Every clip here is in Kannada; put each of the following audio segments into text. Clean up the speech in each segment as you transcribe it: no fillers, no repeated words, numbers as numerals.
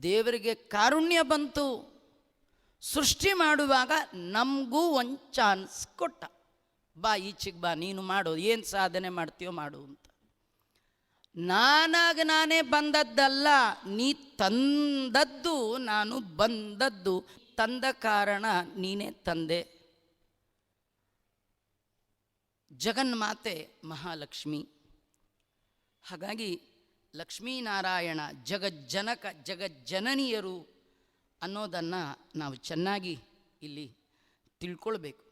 ದೇವರಿಗೆ ಕಾರುಣ್ಯ ಬಂತು. ಸೃಷ್ಟಿ ಮಾಡುವಾಗ ನಮಗೂ ಒಂದು ಚಾನ್ಸ್ ಕೊಟ್ಟ. ಬಾ ಈಚೆಗೆ ಬಾ, ನೀನು ಮಾಡು, ಏನು ಸಾಧನೆ ಮಾಡ್ತೀಯೋ ಮಾಡು ಅಂತ. ನಾನೇ ಬಂದದ್ದಲ್ಲ, ನೀ ತಂದದ್ದು, ನಾನು ಬಂದದ್ದು. ತಂದ ಕಾರಣ ನೀನೇ ತಂದೆ. ಜಗನ್ಮಾತೆ ಮಹಾಲಕ್ಷ್ಮಿ. ಹಾಗಾಗಿ ಲಕ್ಷ್ಮೀನಾರಾಯಣ ಜಗಜ್ಜನಕ ಜಗಜ್ಜನನಿಯರು ಅನ್ನೋದನ್ನು ನಾವು ಚೆನ್ನಾಗಿ ಇಲ್ಲಿ ತಿಳ್ಕೊಳ್ಬೇಕು.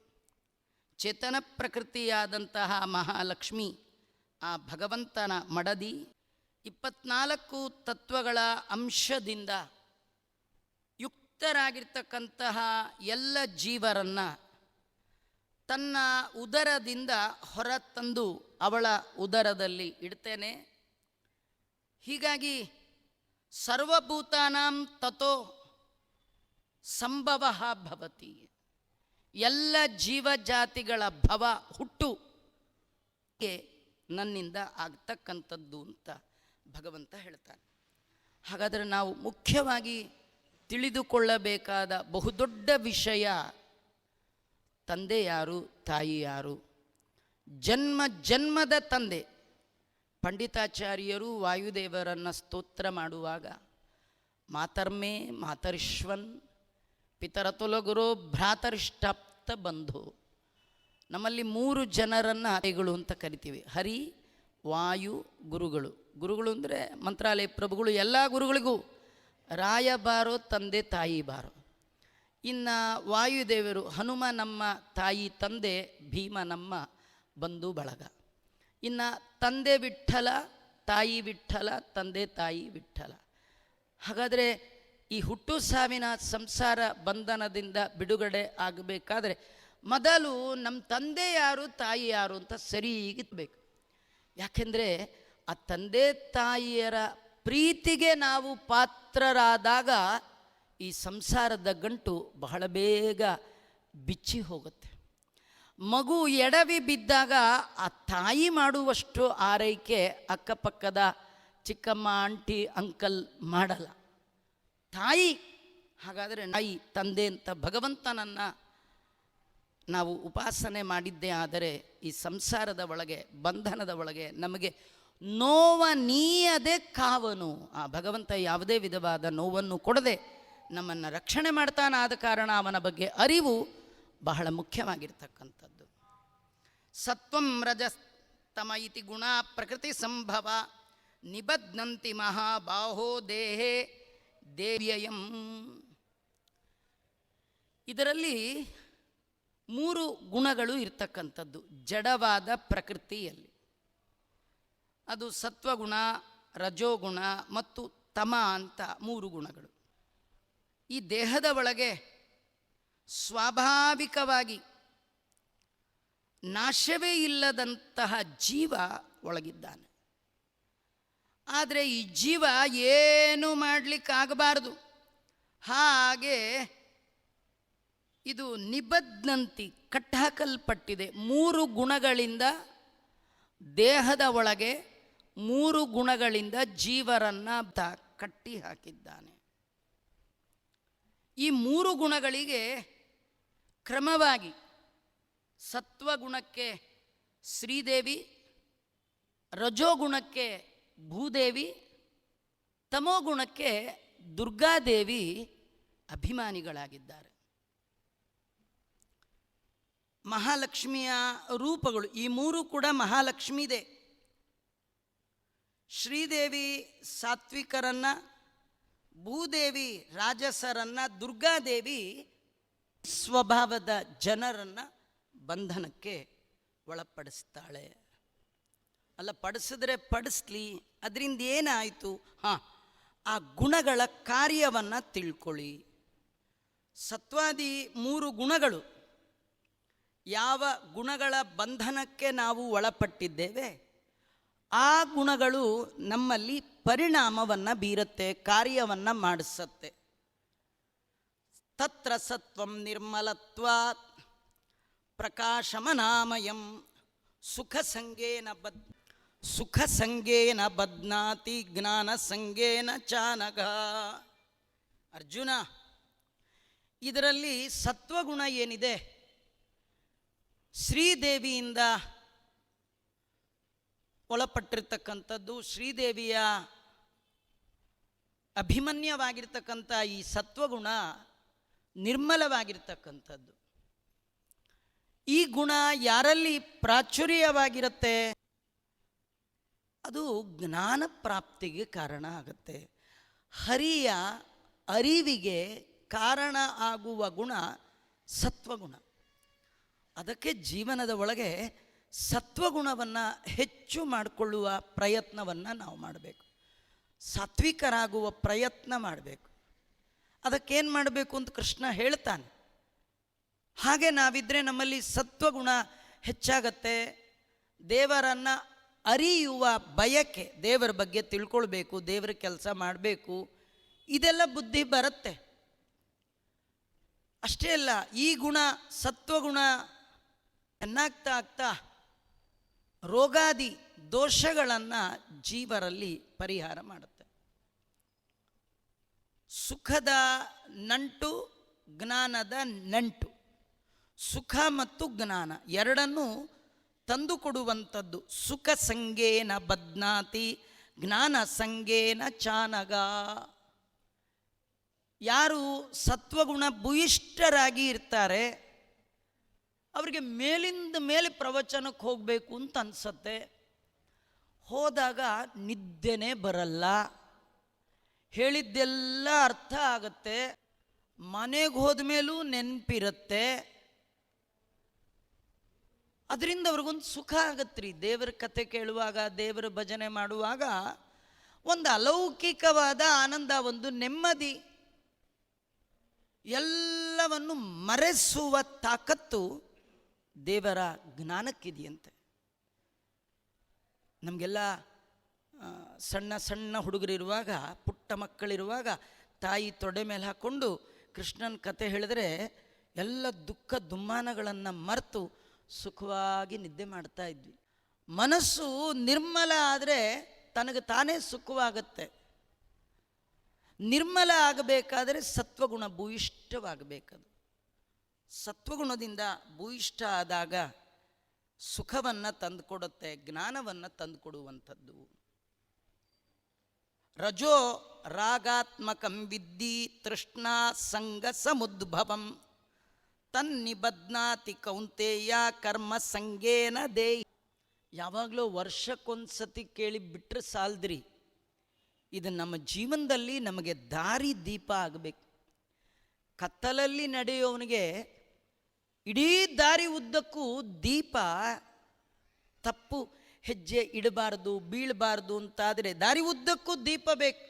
ಚೇತನ ಪ್ರಕೃತಿಯಾದಂತಹ ಮಹಾಲಕ್ಷ್ಮಿ ಆ ಭಗವಂತನ ಮಡದಿ 24 ತತ್ವಗಳ ಅಂಶದಿಂದ ಯುಕ್ತರಾಗಿರ್ತಕ್ಕಂತಹ ಎಲ್ಲ ಜೀವರನ್ನು ತನ್ನ ಉದರದಿಂದ ಹೊರತಂದು ಅವಳ ಉದರದಲ್ಲಿ ಇಡ್ತೇನೆ. ಹೀಗಾಗಿ ಸರ್ವಭೂತಾನಾಂ ತತೋ ಸಂಭವ ಭವತಿ, ಎಲ್ಲ ಜೀವಜಾತಿಗಳ ಭವ ಹುಟ್ಟು ನನ್ನಿಂದ ಆಗ್ತಕ್ಕಂಥದ್ದು ಅಂತ ಭಗವಂತ ಹೇಳ್ತಾನೆ. ಹಾಗಾದರೆ ನಾವು ಮುಖ್ಯವಾಗಿ ತಿಳಿದುಕೊಳ್ಳಬೇಕಾದ ಬಹುದೊಡ್ಡ ವಿಷಯ ತಂದೆ ಯಾರು, ತಾಯಿ ಯಾರು. ಜನ್ಮ ಜನ್ಮದ ತಂದೆ. ಪಂಡಿತಾಚಾರ್ಯರು ವಾಯುದೇವರನ್ನು ಸ್ತೋತ್ರ ಮಾಡುವಾಗ ಮಾತರ್ಮೇ ಮಾತರಿಶ್ವನ್ ಪಿತರತುಲಗುರು ಭ್ರಾತರಿಷ್ಟಾಪ್ತ ಬಂಧು. ನಮ್ಮಲ್ಲಿ 3 ಜನರನ್ನು ಹರಿಗಳು ಅಂತ ಕರಿತೀವಿ. ಹರಿ, ವಾಯು, ಗುರುಗಳು. ಗುರುಗಳು ಅಂದರೆ ಮಂತ್ರಾಲಯ ಪ್ರಭುಗಳು. ಎಲ್ಲ ಗುರುಗಳಿಗೂ ರಾಯ ಬಾರೋ, ತಂದೆ ತಾಯಿ ಬಾರೋ. ಇನ್ನು ವಾಯುದೇವರು, ಹನುಮ ನಮ್ಮ ತಾಯಿ ತಂದೆ, ಭೀಮ ನಮ್ಮ ಬಂಧು ಬಳಗ. ಇನ್ನು ತಂದೆ ವಿಠ್ಠಲ, ತಾಯಿ ವಿಠ್ಠಲ, ತಂದೆ ತಾಯಿ ವಿಠ್ಠಲ. ಹಾಗಾದರೆ ಈ ಹುಟ್ಟು ಸಾವಿನ ಸಂಸಾರ ಬಂಧನದಿಂದ ಬಿಡುಗಡೆ ಆಗಬೇಕಾದ್ರೆ ಮೊದಲು ನಮ್ಮ ತಂದೆ ಯಾರು, ತಾಯಿ ಯಾರು ಅಂತ ಸರಿಗಿತ್ಬೇಕು. ಯಾಕೆಂದರೆ ಆ ತಂದೆ ತಾಯಿಯರ ಪ್ರೀತಿಗೆ ನಾವು ಪಾತ್ರರಾದಾಗ ಈ ಸಂಸಾರದ ಗಂಟು ಬಹಳ ಬೇಗ ಬಿಚ್ಚಿ ಹೋಗುತ್ತೆ. ಮಗು ಎಡವಿ ಬಿದ್ದಾಗ ಆ ತಾಯಿ ಮಾಡುವಷ್ಟು ಆರೈಕೆ ಅಕ್ಕಪಕ್ಕದ ಚಿಕ್ಕಮ್ಮ, ಆಂಟಿ, ಅಂಕಲ್ ಮಾಡಲ್ಲ. ತಾಯಿ. ಹಾಗಾದರೆ ತಾಯಿ ತಂದೆ ಅಂತ ಭಗವಂತನನ್ನು ನಾವು ಉಪಾಸನೆ ಮಾಡಿದ್ದೇ ಆದರೆ ಈ ಸಂಸಾರದ ಒಳಗೆ, ಬಂಧನದ ಒಳಗೆ ನಮಗೆ ನೋವ ನೀಯದೆ ಕಾವನು. ಆ ಭಗವಂತ ಯಾವುದೇ ವಿಧವಾದ ನೋವನ್ನು ಕೊಡದೆ ನಮ್ಮನ್ನು ರಕ್ಷಣೆ ಮಾಡ್ತಾನಾದ ಕಾರಣ ಅವನ ಬಗ್ಗೆ ಅರಿವು ಬಹಳ ಮುಖ್ಯವಾಗಿರ್ತಕ್ಕಂಥದ್ದು. ಸತ್ವಂ ರಜಸ್ತಮ ಇತಿ ಗುಣ ಪ್ರಕೃತಿ ಸಂಭವ ನಿಬಧ್ನಂತಿ ಮಹಾಬಾಹೋ ದೇಹೇ ದೇವ್ಯಯಂ. ಇದರಲ್ಲಿ 3 ಗುಣಗಳು ಇರ್ತಕ್ಕಂಥದ್ದು ಜಡವಾದ ಪ್ರಕೃತಿಯಲ್ಲಿ. ಅದು ಸತ್ವಗುಣ, ರಜೋಗುಣ ಮತ್ತು ತಮ ಅಂತ 3 ಗುಣಗಳು. ಈ ದೇಹದ ಒಳಗೆ ಸ್ವಾಭಾವಿಕವಾಗಿ ನಾಶವೇ ಇಲ್ಲದಂತಹ ಜೀವ ಒಳಗಿದ್ದಾನೆ. ಆದರೆ ಈ ಜೀವ ಏನು ಮಾಡಲಿಕ್ಕಾಗಬಾರದು. ಹಾಗೆ ಇದು ನಿಬಧ್ನಂತಿ, ಕಟ್ಟಾಕಲ್ಪಟ್ಟಿದೆ. 3 ಗುಣಗಳಿಂದ ದೇಹದ ಒಳಗೆ 3 ಗುಣಗಳಿಂದ ಜೀವರನ್ನು ಕಟ್ಟಿ ಹಾಕಿದ್ದಾನೆ. ಈ 3 ಗುಣಗಳಿಗೆ ಕ್ರಮವಾಗಿ ಸತ್ವಗುಣಕ್ಕೆ ಶ್ರೀದೇವಿ, ರಜೋಗುಣಕ್ಕೆ ಭೂದೇವಿ, ತಮೋಗುಣಕ್ಕೆ ದುರ್ಗಾದೇವಿ ಅಭಿಮಾನಿಗಳಾಗಿದ್ದಾರೆ. ಮಹಾಲಕ್ಷ್ಮಿಯ ರೂಪಗಳು ಈ 3 ಕೂಡ ಮಹಾಲಕ್ಷ್ಮಿದೆ. ಶ್ರೀದೇವಿ ಸಾತ್ವಿಕರನ್ನು, ಭೂದೇವಿ ರಾಜಸರನ್ನು, ದುರ್ಗಾದೇವಿ ಸ್ವಭಾವದ ಜನರನ್ನು ಬಂಧನಕ್ಕೆ ಒಳಪಡಿಸ್ತಾಳೆ. ಅಲ್ಲ, ಪಡಿಸಿದ್ರೆ ಪಡಿಸ್ಲಿ, ಅದರಿಂದ ಏನಾಯಿತು? ಆ ಗುಣಗಳ ಕಾರ್ಯವನ್ನು ತಿಳ್ಕೊಳ್ಳಿ. ಸತ್ವಾದಿ 3 ಗುಣಗಳು, ಯಾವ ಗುಣಗಳ ಬಂಧನಕ್ಕೆ ನಾವು ಒಳಪಟ್ಟಿದ್ದೇವೆ ಆ ಗುಣಗಳು ನಮ್ಮಲ್ಲಿ ಪರಿಣಾಮವನ್ನು ಬೀರುತ್ತೆ, ಕಾರ್ಯವನ್ನು ಮಾಡಿಸುತ್ತೆ. ತತ್ರ ಸತ್ವಂ ನಿರ್ಮಲತ್ವಾತ್ ಪ್ರಕಾಶಮನಾಮಯಂ ಸುಖ ಸಂಗೇನ ಬಧ್ನಾತಿ ಜ್ಞಾನ ಸಂಗೇನ ಚಾನಘ. ಅರ್ಜುನ, ಇದರಲ್ಲಿ ಸತ್ವಗುಣ ಏನಿದೆ, ಶ್ರೀದೇವಿಯಿಂದ ಒಳಪಟ್ಟಿರ್ತಕ್ಕಂಥದ್ದು, ಶ್ರೀದೇವಿಯ ಅಭಿಮನ್ಯವಾಗಿರ್ತಕ್ಕಂಥ ಈ ಸತ್ವಗುಣ ನಿರ್ಮಲವಾಗಿರ್ತಕ್ಕಂಥದ್ದು. ಈ ಗುಣ ಯಾರಲ್ಲಿ ಪ್ರಾಚುರ್ಯವಾಗಿರುತ್ತೆ ಅದು ಜ್ಞಾನ ಪ್ರಾಪ್ತಿಗೆ ಕಾರಣ ಆಗುತ್ತೆ. ಹರಿಯ ಅರಿವಿಗೆ ಕಾರಣ ಆಗುವ ಗುಣ ಸತ್ವಗುಣ. ಅದಕ್ಕೆ ಜೀವನದ ಒಳಗೆ ಸತ್ವಗುಣವನ್ನು ಹೆಚ್ಚು ಮಾಡಿಕೊಳ್ಳುವ ಪ್ರಯತ್ನವನ್ನು ನಾವು ಮಾಡಬೇಕು. ಸಾತ್ವಿಕರಾಗುವ ಪ್ರಯತ್ನ ಮಾಡಬೇಕು. ಅದಕ್ಕೇನು ಮಾಡಬೇಕು ಅಂತ ಕೃಷ್ಣ ಹೇಳ್ತಾನೆ. ಹಾಗೆ ನಾವಿದ್ದರೆ ನಮ್ಮಲ್ಲಿ ಸತ್ವಗುಣ ಹೆಚ್ಚಾಗತ್ತೆ. ದೇವರನ್ನು ಅರಿಯುವ ಬಯಕೆ, ದೇವರ ಬಗ್ಗೆ ತಿಳ್ಕೊಳ್ಬೇಕು, ದೇವರ ಕೆಲಸ ಮಾಡಬೇಕು, ಇದೆಲ್ಲ ಬುದ್ಧಿ ಬರುತ್ತೆ. ಅಷ್ಟೇ ಅಲ್ಲ, ಈ ಗುಣ ಸತ್ವಗುಣ ಚೆನ್ನಾಗ್ತಾ ಆಗ್ತಾ ರೋಗಾದಿ ದೋಷಗಳನ್ನು ಜೀವರಲ್ಲಿ ಪರಿಹಾರ ಮಾಡುತ್ತೆ. ಸುಖದ ನಂಟು, ಜ್ಞಾನದ ನಂಟು. ಸುಖ ಮತ್ತು ಜ್ಞಾನ ಎರಡನ್ನೂ ತಂದುಕೊಡುವಂಥದ್ದು. ಸುಖ ಸಂಗೇನ ಬದ್ನಾತಿ ಜ್ಞಾನ ಸಂಗೇನ ಚಾನಗ. ಯಾರು ಸತ್ವಗುಣ ಭೂಯಿಷ್ಠರಾಗಿ ಇರ್ತಾರೆ ಅವರಿಗೆ ಮೇಲಿಂದ ಮೇಲೆ ಪ್ರವಚನಕ್ಕೆ ಹೋಗಬೇಕು ಅಂತ ಅನಿಸತ್ತೆ. ಹೋದಾಗ ನಿದ್ದೆನೇ ಬರಲ್ಲ, ಹೇಳಿದ್ದೆಲ್ಲ ಅರ್ಥ ಆಗತ್ತೆ, ಮನೆಗೆ ಹೋದ ಮೇಲೂ ನೆನಪಿರುತ್ತೆ. ಅದರಿಂದ ಅವ್ರಿಗೊಂದು ಸುಖ ಆಗತ್ತೆ ರೀ. ದೇವರ ಕತೆ ಕೇಳುವಾಗ, ದೇವರ ಭಜನೆ ಮಾಡುವಾಗ ಒಂದು ಅಲೌಕಿಕವಾದ ಆನಂದ, ಒಂದು ನೆಮ್ಮದಿ, ಎಲ್ಲವನ್ನು ಮರೆಸುವ ತಾಕತ್ತು ದೇವರ ಜ್ಞಾನಕ್ಕಿದೆಯಂತೆ. ನಮಗೆಲ್ಲ ಸಣ್ಣ ಸಣ್ಣ ಹುಡುಗರಿರುವಾಗ, ಪುಟ್ಟ ಮಕ್ಕಳಿರುವಾಗ ತಾಯಿ ತೊಡೆ ಮೇಲೆ ಹಾಕ್ಕೊಂಡು ಕೃಷ್ಣನ ಕತೆ ಹೇಳಿದ್ರೆ ಎಲ್ಲ ದುಃಖ ದುಮ್ಮಾನಗಳನ್ನು ಮರೆತು ಸುಖವಾಗಿ ನಿದ್ದೆ ಮಾಡ್ತಾ ಇದ್ವಿ. ಮನಸ್ಸು ನಿರ್ಮಲ ಆದರೆ ತನಗೆ ತಾನೇ ಸುಖವಾಗತ್ತೆ. ನಿರ್ಮಲ ಆಗಬೇಕಾದರೆ ಸತ್ವಗುಣ ಭೂಯಿಷ್ಠವಾಗಬೇಕದು. ಸತ್ವಗುಣದಿಂದ ಭೂಯಿಷ್ಠ ಆದಾಗ ಸುಖವನ್ನು ತಂದುಕೊಡುತ್ತೆ, ಜ್ಞಾನವನ್ನು ತಂದುಕೊಡುವಂಥದ್ದು. ರಜೋ ರಾಗಾತ್ಮಕಂ ವಿದ್ಧಿ ತೃಷ್ಣಾ ಸಂಗ ಸಮುದ್ಭವಂ ತನ್ನಿಬದ್ನಾತಿ ಕೌಂತೆಯ ಕರ್ಮ ಸಂಗೇನ ದೇಹಿ. ಯಾವಾಗಲೂ ವರ್ಷಕ್ಕೊಂದ್ಸತಿ ಕೇಳಿ ಬಿಟ್ಟರೆ ಸಾಲದ್ರಿ. ಇದು ನಮ್ಮ ಜೀವನದಲ್ಲಿ ನಮಗೆ ದಾರಿ ದೀಪ ಆಗಬೇಕು. ಕತ್ತಲಲ್ಲಿ ನಡೆಯೋವನಿಗೆ ಇಡೀ ದಾರಿ ಉದ್ದಕ್ಕೂ ದೀಪ, ತಪ್ಪು ಹೆಜ್ಜೆ ಇಡಬಾರ್ದು, ಬೀಳಬಾರ್ದು ಅಂತಾದರೆ ದಾರಿ ಉದ್ದಕ್ಕೂ ದೀಪ ಬೇಕು.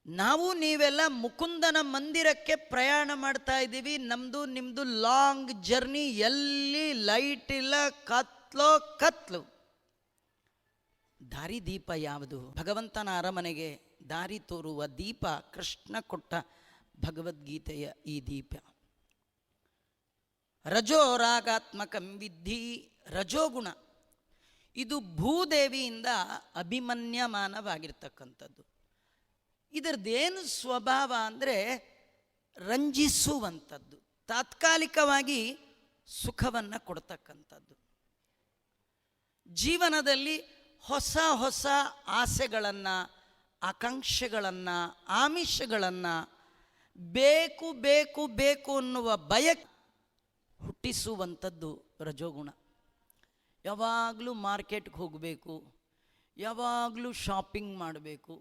ನಾವು ನೀವೆಲ್ಲ ಮುಕುಂದನ ಮಂದಿರಕ್ಕೆ ಪ್ರಯಾಣ ಮಾಡ್ತಾ ಇದ್ದೀವಿ. ನಮ್ಮದು ನಿಮ್ಮದು ಲಾಂಗ್ ಜರ್ನಿ. ಎಲ್ಲಿ ಲೈಟ್ ಇಲ್ಲ, ಕತ್ಲು. ದಾರಿ ದೀಪ ಯಾವುದು? ಭಗವಂತನ ಅರಮನೆಗೆ ದಾರಿ ತೋರುವ ದೀಪ ಕೃಷ್ಣ ಕೊಟ್ಟ ಭಗವದ್ಗೀತೆಯ ಈ ದೀಪ. ರಜೋ ರಾಗಾತ್ಮಕಂ ವಿದ್ಧಿ. ರಜೋಗುಣ ಇದು ಭೂದೇವಿಯಿಂದ ಅಭಿಮನ್ಯಮಾನವಾಗಿರ್ತಕ್ಕಂಥದ್ದು. ಇದರದ್ದೇನು ಸ್ವಭಾವ ಅಂದರೆ ರಂಜಿಸುವಂಥದ್ದು, ತಾತ್ಕಾಲಿಕವಾಗಿ ಸುಖವನ್ನು ಕೊಡ್ತಕ್ಕಂಥದ್ದು. ಜೀವನದಲ್ಲಿ ಹೊಸ ಹೊಸ ಆಸೆಗಳನ್ನು, ಆಕಾಂಕ್ಷೆಗಳನ್ನು, ಆಮಿಷಗಳನ್ನು, ಬೇಕು ಬೇಕು ಬೇಕು ಅನ್ನುವ ಬಯಕೆ ಹುಟ್ಟಿಸುವಂಥದ್ದು ರಜೋಗುಣ. ಯಾವಾಗಲೂ ಮಾರ್ಕೆಟ್ಗೆ ಹೋಗಬೇಕು, ಯಾವಾಗಲೂ ಶಾಪಿಂಗ್ ಮಾಡಬೇಕು.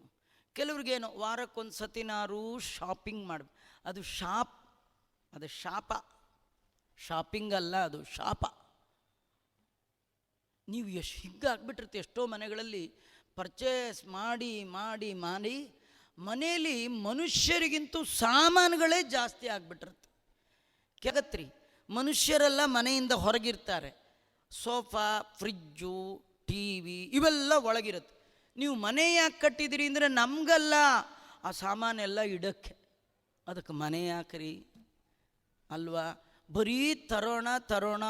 ಕೆಲವ್ರಿಗೇನು ವಾರಕ್ಕೊಂದು ಸತಿನಾರು ಶಾಪಿಂಗ್ ಮಾಡಬೇಕು. ಅದು ಶಾಪ. ಶಾಪಿಂಗ್ ಅಲ್ಲ, ಅದು ಶಾಪ. ನೀವು ಎಷ್ಟು ಹಿಂಗಾಗ್ಬಿಟ್ಟಿರ್ತೀವಿ. ಎಷ್ಟೋ ಮನೆಗಳಲ್ಲಿ ಪರ್ಚೇಸ್ ಮಾಡಿ ಮಾಡಿ ಮಾಡಿ ಮನೆಯಲ್ಲಿ ಮನುಷ್ಯರಿಗಿಂತೂ ಸಾಮಾನುಗಳೇ ಜಾಸ್ತಿ ಆಗಿಬಿಟ್ಟಿರುತ್ತೆ. ಕೆಗತ್ರಿ ಮನುಷ್ಯರೆಲ್ಲ ಮನೆಯಿಂದ ಹೊರಗಿರ್ತಾರೆ. ಸೋಫಾ, ಫ್ರಿಜ್ಜು, ಟಿ ವಿ ಇವೆಲ್ಲ ಒಳಗಿರುತ್ತೆ. ನೀವು ಮನೆ ಯಾಕೆ ಕಟ್ಟಿದಿರಿ ಅಂದರೆ ನಮಗಲ್ಲ, ಆ ಸಾಮಾನೆಲ್ಲ ಇಡೋಕ್ಕೆ. ಅದಕ್ಕೆ ಮನೆ ಯಾಕ್ರಿ ಅಲ್ವಾ? ಬರೀ ತರೋಣ ತರೋಣ,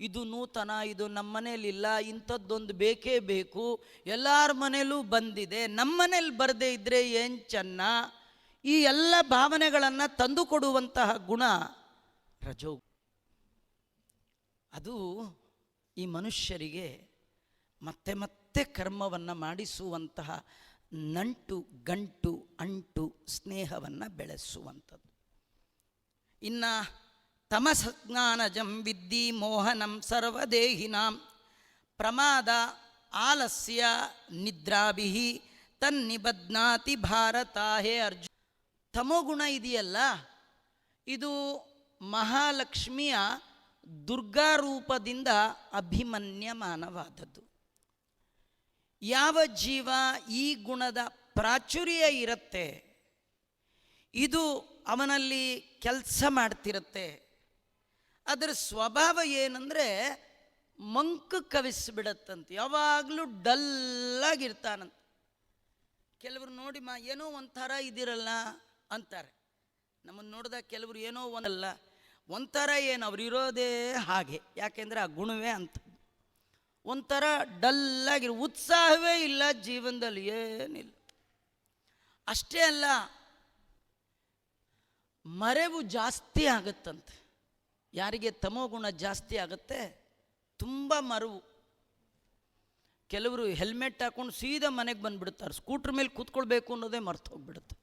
ಇದು ನೂತನ, ಇದು ನಮ್ಮ ಮನೇಲಿಲ್ಲ, ಇಂಥದ್ದೊಂದು ಬೇಕೇ ಬೇಕು, ಎಲ್ಲರ ಮನೇಲೂ ಬಂದಿದೆ, ನಮ್ಮ ಮನೇಲಿ ಬರದೇ ಇದ್ದರೆ ಏನು ಚೆನ್ನ, ಈ ಎಲ್ಲ ಭಾವನೆಗಳನ್ನು ತಂದುಕೊಡುವಂತಹ ಗುಣ ರಜೋ. ಅದು ಈ ಮನುಷ್ಯರಿಗೆ ಮತ್ತೆ ಮತ್ತೆ ಕರ್ಮವನ್ನು ಮಾಡಿಸುವಂತಹ ನಂಟು ಗಂಟು ಅಂಟು ಸ್ನೇಹವನ್ನು ಬೆಳೆಸುವಂಥದ್ದು. ಇನ್ನು ತಮಸಜ್ಞಾನಜಂ ವಿದ್ಧಿ ಮೋಹನಂ ಸರ್ವದೇಹಿನಾಂ ಪ್ರಮಾದ ಆಲಸ್ಯ ನಿದ್ರಾಭಿ ತನ್ನಿಬಧ್ನಾತಿ ಭಾರತ. ಹೇ ಅರ್ಜುನ, ತಮೋಗುಣ ಇದೆಯಲ್ಲ, ಇದು ಮಹಾಲಕ್ಷ್ಮಿಯ ದುರ್ಗಾ ರೂಪದಿಂದ ಅಭಿಮನ್ಯಮಾನವಾದದ್ದು. ಯಾವ ಜೀವ ಈ ಗುಣದ ಪ್ರಾಚುರ್ಯ ಇರುತ್ತೆ, ಇದು ಅವನಲ್ಲಿ ಕೆಲಸ ಮಾಡ್ತಿರುತ್ತೆ. ಅದರ ಸ್ವಭಾವ ಏನಂದರೆ ಮಂಕು ಕವಿಸ್ಬಿಡತ್ತಂತೆ, ಯಾವಾಗಲೂ ಡಲ್ಲಾಗಿರ್ತಾನಂತೆ. ಕೆಲವರು ನೋಡಿ ಏನೋ ಒಂಥರ ಇದಿರಲ್ಲ ಅಂತಾರೆ. ನಮ್ಮನ್ನು ನೋಡಿದಾಗ ಕೆಲವರು ಏನೋ ಒಂಥರ ಏನು ಅವ್ರು ಇರೋದೇ ಹಾಗೆ, ಯಾಕೆಂದರೆ ಆ ಗುಣವೇ ಅಂತ. ಒಂಥರ ಡಲ್ಲಾಗಿರೋ, ಉತ್ಸಾಹವೇ ಇಲ್ಲ ಜೀವನದಲ್ಲಿ, ಏನಿಲ್ಲ. ಅಷ್ಟೇ ಅಲ್ಲ, ಮರೆವು ಜಾಸ್ತಿ ಆಗುತ್ತಂತೆ. ಯಾರಿಗೆ ತಮೋಗುಣ ಜಾಸ್ತಿ ಆಗುತ್ತೆ, ತುಂಬ ಮರೆವು. ಕೆಲವರು ಹೆಲ್ಮೆಟ್ ಹಾಕೊಂಡು ಸೀದಾ ಮನೆಗೆ ಬಂದುಬಿಡ್ತಾರೆ, ಸ್ಕೂಟ್ರ್ ಮೇಲೆ ಕೂತ್ಕೊಳ್ಬೇಕು ಅನ್ನೋದೇ ಮರ್ತು ಹೋಗ್ಬಿಡುತ್ತೆ.